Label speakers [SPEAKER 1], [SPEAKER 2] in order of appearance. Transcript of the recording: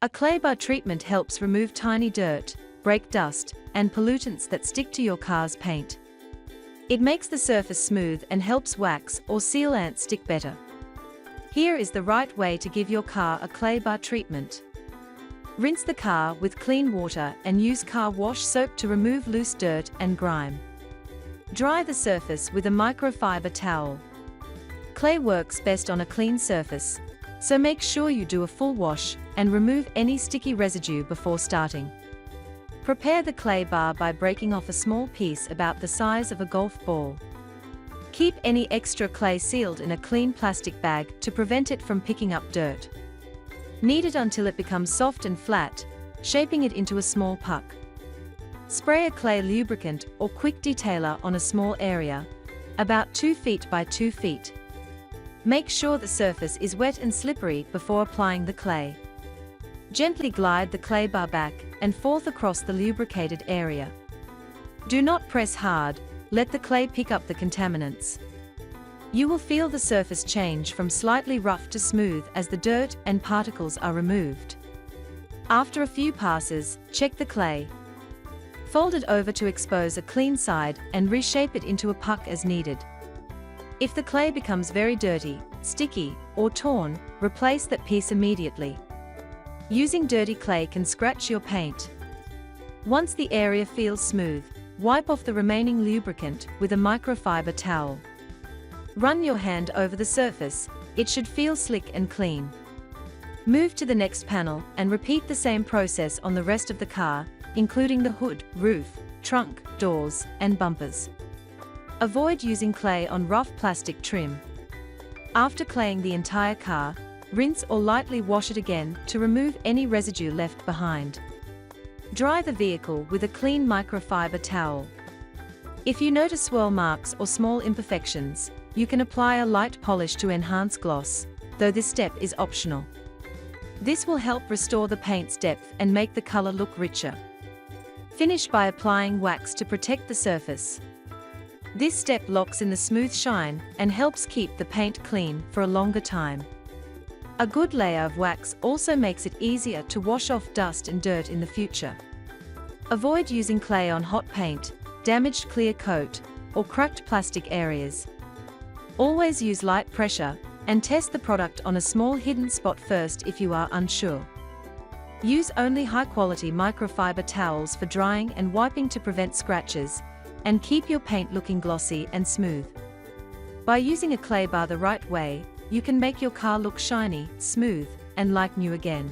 [SPEAKER 1] A clay bar treatment helps remove tiny dirt, brake dust, and pollutants that stick to your car's paint. It makes the surface smooth and helps wax or sealant stick better. Here is the right way to give your car a clay bar treatment. Rinse the car with clean water and use car wash soap to remove loose dirt and grime. Dry the surface with a microfiber towel. Clay works best on a clean surface, so make sure you do a full wash and remove any sticky residue before starting. Prepare the clay bar by breaking off a small piece about the size of a golf ball. Keep any extra clay sealed in a clean plastic bag to prevent it from picking up dirt. Knead it until it becomes soft and flat, shaping it into a small puck. Spray a clay lubricant or quick detailer on a small area, about 2 feet by 2 feet. Make sure the surface is wet and slippery before applying the clay. Gently glide the clay bar back and forth across the lubricated area. Do not press hard, let the clay pick up the contaminants. You will feel the surface change from slightly rough to smooth as the dirt and particles are removed. After a few passes, check the clay. Fold it over to expose a clean side and reshape it into a puck as needed. If the clay becomes very dirty, sticky, or torn, replace that piece immediately. Using dirty clay can scratch your paint. Once the area feels smooth, wipe off the remaining lubricant with a microfiber towel. Run your hand over the surface, it should feel slick and clean. Move to the next panel and repeat the same process on the rest of the car, including the hood, roof, trunk, doors, and bumpers. Avoid using clay on rough plastic trim. After claying the entire car, rinse or lightly wash it again to remove any residue left behind. Dry the vehicle with a clean microfiber towel. If you notice swirl marks or small imperfections, you can apply a light polish to enhance gloss, though this step is optional. This will help restore the paint's depth and make the color look richer. Finish by applying wax to protect the surface. This step locks in the smooth shine and helps keep the paint clean for a longer time. A good layer of wax also makes it easier to wash off dust and dirt in the future. Avoid using clay on hot paint, damaged clear coat, or cracked plastic areas. Always use light pressure and test the product on a small hidden spot first if you are unsure. Use only high-quality microfiber towels for drying and wiping to prevent scratches, and keep your paint looking glossy and smooth. By using a clay bar the right way, you can make your car look shiny, smooth, and like new again.